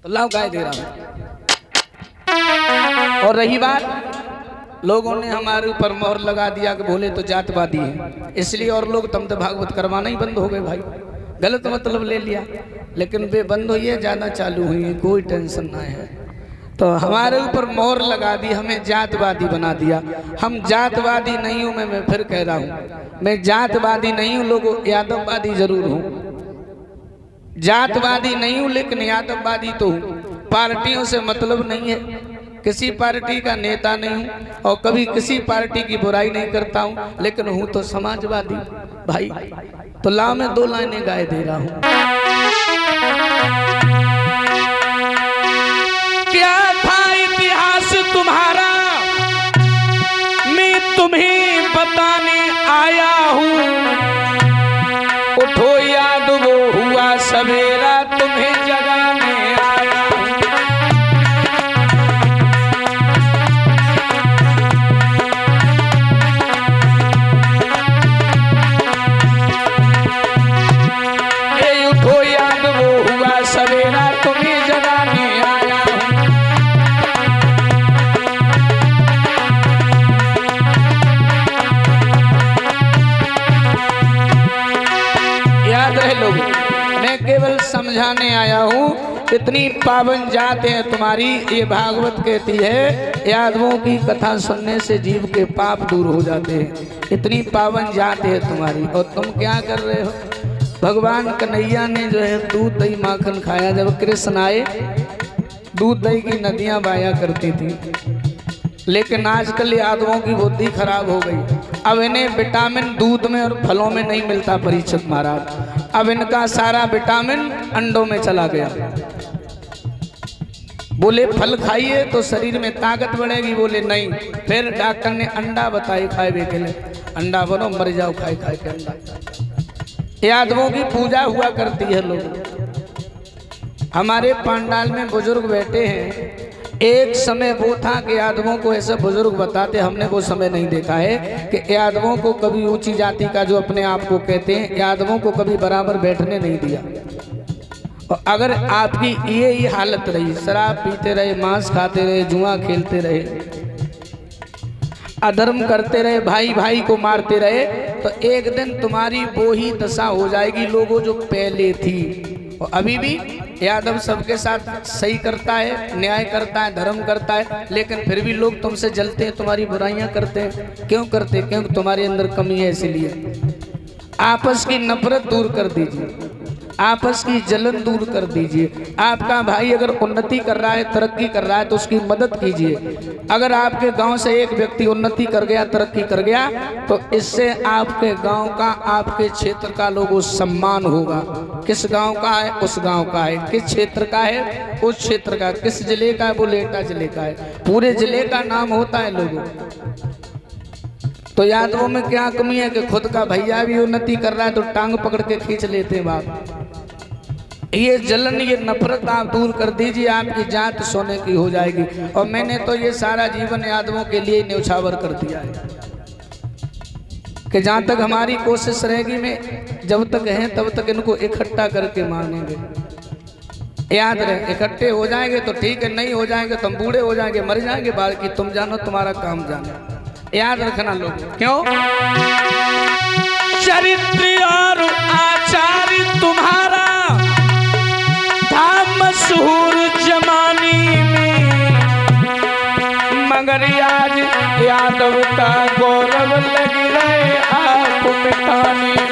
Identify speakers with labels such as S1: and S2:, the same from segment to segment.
S1: तो लाओ गाय दे रहा हूं। और रही बात, लोगों ने हमारे ऊपर मोहर लगा दिया कि बोले तो जातवादी है, इसलिए और लोग तम तो भागवत करवाना ही बंद हो गए भाई, गलत मतलब ले लिया। लेकिन वे बंद हुई है, ज़्यादा चालू हुई है, कोई टेंशन ना है। तो हमारे ऊपर मोहर लगा दी, हमें जातवादी बना दिया। हम जातवादी नहीं हूँ, मैं फिर कह रहा हूँ, मैं जातवादी नहीं हूँ, लोगों यादववादी जरूर हूँ। जातवादी नहीं हूँ लेकिन यादववादी तो हूँ। पार्टियों से मतलब नहीं है, किसी पार्टी का नेता नहीं हूँ और कभी किसी पार्टी की बुराई नहीं करता हूँ, लेकिन हूँ तो समाजवादी भाई। तो लाओ मैं 2 लाइनें गाय दे रहा हूँ। क्या था इतिहास तुम्हारा, मैं तुम्हें बताने आया हूँ। उठो याद वो हुआ सवेरा, तुम्हें जगाने आया हूँ। उठो याद वो हुआ सवेरा, तुम्हें जगाने आया हूँ। याद रहे लोग, मैं केवल समझाने आया हूँ। इतनी पावन जात है तुम्हारी, ये भागवत कहती है, यादवों की कथा सुनने से जीव के पाप दूर हो जाते हैं। इतनी पावन जात है तुम्हारी, और तुम क्या कर रहे हो? भगवान कन्हैया ने जो है दूध दही माखन खाया। जब कृष्ण आए, दूध दही की नदियां बहाया करती थी, लेकिन आजकल यादवों की बुद्धि खराब हो गई। अब इन्हें विटामिन दूध में और फलों में नहीं मिलता परीक्षित महाराज, अब इनका सारा विटामिन अंडों में चला गया। बोले फल खाइए तो शरीर में ताकत बढ़ेगी, बोले नहीं। फिर डॉक्टर ने अंडा बताई खाए के लिए, अंडा बनो मर जाओ खाए खाए के अंडा। यादवों की पूजा हुआ करती है लोग। हमारे पंडाल में बुजुर्ग बैठे हैं, एक समय वो था कि यादवों को ऐसे बुजुर्ग बताते, हमने वो समय नहीं देखा है कि यादवों को कभी ऊंची जाति का जो अपने आप को कहते हैं, यादवों को कभी बराबर बैठने नहीं दिया। और अगर आपकी ये ही हालत रही, शराब पीते रहे, मांस खाते रहे, जुआ खेलते रहे, अधर्म करते रहे, भाई भाई को मारते रहे, तो एक दिन तुम्हारी वो ही दशा हो जाएगी लोगों जो पहले थी। और अभी भी यादव सबके साथ सही करता है, न्याय करता है, धर्म करता है, लेकिन फिर भी लोग तुमसे जलते हैं, तुम्हारी बुराइयां करते हैं। क्यों करते? क्योंकि तुम्हारे अंदर कमी है। इसलिए आपस की नफरत दूर कर दीजिए, आपस की जलन दूर कर दीजिए। आपका भाई अगर उन्नति कर रहा है, तरक्की कर रहा है, तो उसकी मदद कीजिए। अगर आपके गांव से एक व्यक्ति उन्नति कर गया, तरक्की कर गया, तो इससे आपके गांव का, आपके क्षेत्र का लोगों सम्मान होगा। किस गांव का है? उस गांव का है। किस क्षेत्र का है? उस क्षेत्र का। किस जिले का है? वो लेटा जिले का है। पूरे जिले का नाम होता है लोगों। तो यादवों में क्या कमी है कि खुद का भैया भी उन्नति कर रहा है तो टांग पकड़ के खींच लेते हैं बाप। ये जलन, ये नफरत आप दूर कर दीजिए, आपकी जात सोने की हो जाएगी। और मैंने तो ये सारा जीवन यादवों के लिए न्यौछावर कर दिया है कि जहाँ तक हमारी कोशिश रहेगी, मैं जब तक हैं तब तक इनको इकट्ठा करके मानेंगे। याद रहे, इकट्ठे हो जाएंगे तो ठीक है, नहीं हो जाएंगे तो हम बूढ़े हो जाएंगे, मर जाएंगे, बाकी तुम जानो, तुम्हारा काम जानो। याद रखना लोग। क्यों? चरित्र और आचार तुम्हारा था मशहूर जमाने में, मगर आज यादव का गौरव लग रहे आप मिटाने में।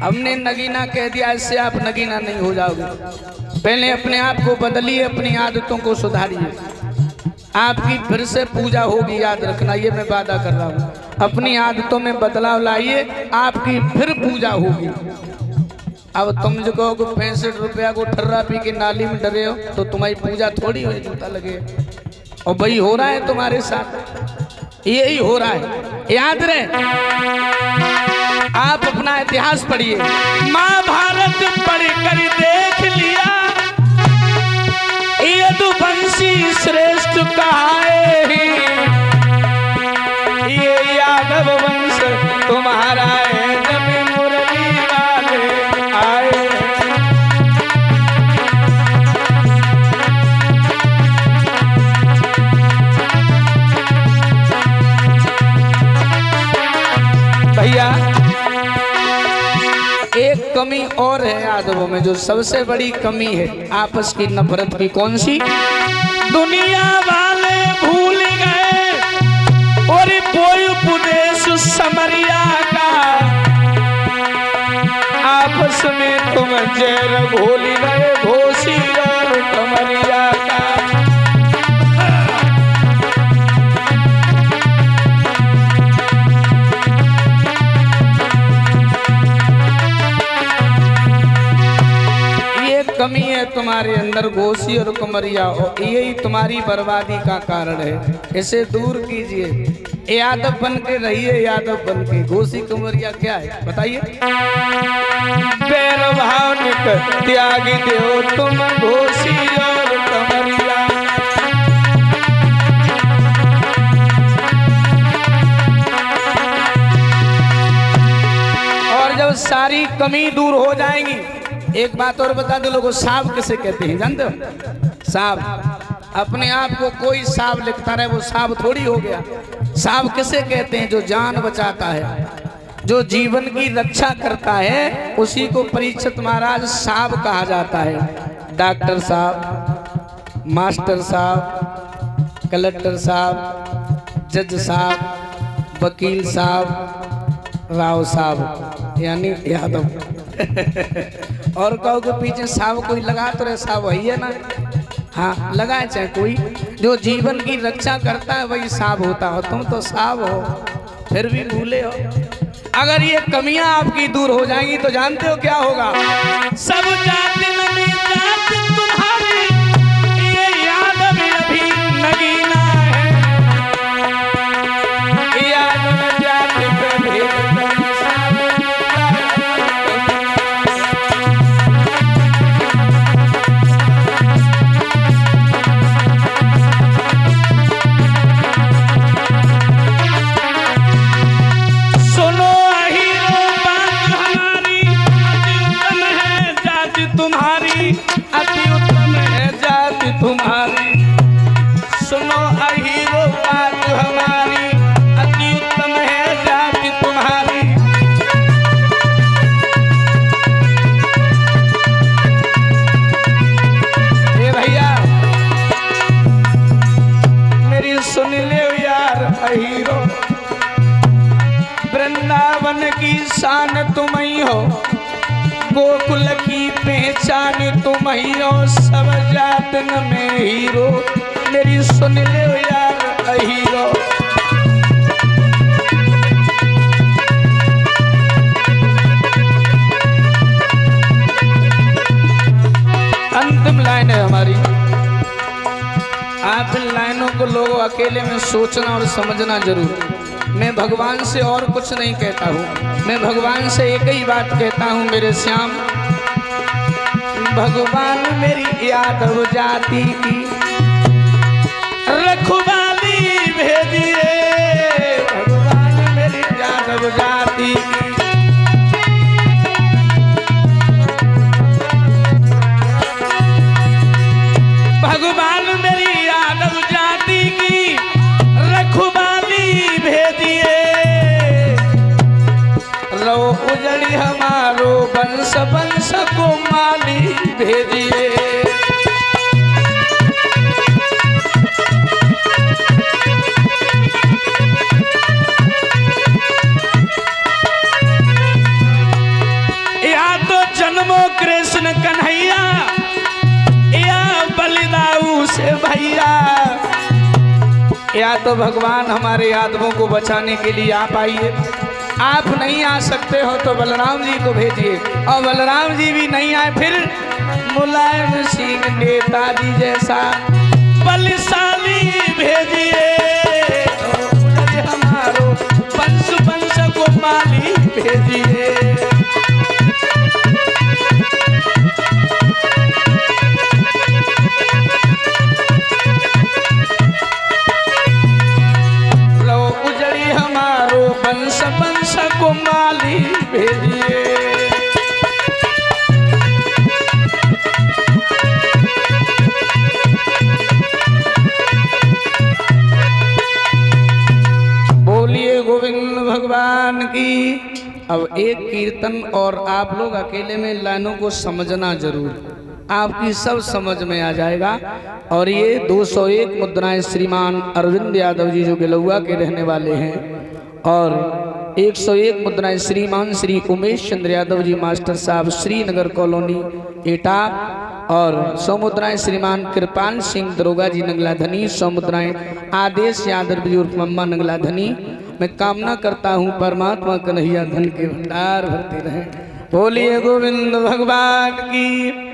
S1: हमने नगीना कह दिया, इससे आप नगीना नहीं हो जाओगे। पहले अपने आप को बदलिए, अपनी आदतों को सुधारिए, आपकी फिर से पूजा होगी। याद रखना, ये मैं वादा कर रहा हूँ। अपनी आदतों में बदलाव लाइए, आपकी फिर पूजा होगी। अब तुम जो कहोगे 65 रुपया को ठर्रा पी के नाली में डरे हो, तो तुम्हारी पूजा थोड़ी हो, जूता लगे। और भाई हो रहा है तुम्हारे साथ, यही हो रहा है। याद रहे, आप अपना इतिहास पढ़िए, महाभारत पढ़कर देख लिया, यदुवंशी श्रेष्ठ यादवों में जो सबसे बड़ी कमी है आपस की नफरत की, कौन सी? दुनिया वाले भूल गए और कोई उपदेश समरिया का, आपस में तुम जहर घोल गए घोसी और कमरिया का। कमी है तुम्हारे अंदर घोसी और कमरिया, और यही तुम्हारी बर्बादी का कारण है। इसे दूर कीजिए, यादव बन के रहिए, यादव बन के। घोसी कमरिया क्या है बताइए? पैर भावनिक त्याग दो तुम घोसी और कमरिया। और जब सारी कमी दूर हो जाएगी, एक बात और बता दो लोगों, सांप किसे कहते हैं जानते हो? सांप। अपने आप को कोई सांप लिखता रहे वो सांप थोड़ी हो गया। सांप किसे कहते हैं? जो जान बचाता है, जो जीवन की रक्षा करता है, उसी को परीक्षित महाराज सांप कहा जाता है। डॉक्टर साहब, मास्टर साहब, कलेक्टर साहब, जज साहब, वकील साहब, राव साहब, यानी यादव। और कहो के पीछे सांप कोई लगा तो रहे, सांप वही है ना? हाँ, लगाए चाहे कोई, जो जीवन की रक्षा करता है वही सांप होता हो। तुम तो सांप हो फिर भी भूले हो। अगर ये कमियां आपकी दूर हो जाएंगी तो जानते हो क्या होगा? सब जाति में जाति तुम्हारी, ये यादव अभी नगीना है। यादव जाति पे भेद तुम्हारी। सुनो अहीरो बात हमारी, अति उत्तम है जाति तुम्हारी। ए भैया मेरी सुन ले यार अहीरो, वृंदावन की शान तुम ही हो, गोकुल की पहचान तुम ही हो, सब जातन में हीरो। मेरी सुन ले यार हीरो। अंतिम लाइन है हमारी। आप इन लाइनों को लोगों अकेले में सोचना और समझना जरूर। मैं भगवान से और कुछ नहीं कहता हूँ, मैं भगवान से एक ही बात कहता हूँ, मेरे श्याम भगवान मेरी यादव जाति की रखवाली भेजिए। भगवान मेरी यादव जाति की भगवान मेरी यादव जाति की रखवाली भेजिए। लो उजड़ी हमारो वंश वंश को माली भेजिए। या तो जन्मो कृष्ण कन्हैया, या बलिदाऊ से भैया, या तो भगवान हमारे यादवों को बचाने के लिए आप आइए। आप नहीं आ सकते हो तो बलराम जी को भेजिए, और बलराम जी भी नहीं आए फिर मुलायम सिंह नेताजी जैसा बलशाली भेजिए। हमारो वंश वंश को माली भेजिए। वंश वंश को माली भेजिए। अब एक कीर्तन और आप लोग अकेले में लाइनों को समझना जरूर, आपकी सब समझ में आ जाएगा। और ये 201 मुद्राएं श्रीमान अरविंद यादव जी जो गिलौआ के रहने वाले हैं, और 101 मुद्राएं श्रीमान श्री उमेश चंद्र यादव जी मास्टर साहब श्रीनगर कॉलोनी एटा, और 100 मुद्राएं श्रीमान कृपाल सिंह दरोगा जी नंगला धनी, 100 मुद्राएं आदेश यादव जी उर्फ मम्मा नंगला धनी। मैं कामना करता हूँ परमात्मा कन्हैया धन के भंडार भरते रहे। बोलिए गोविंद भगवान की।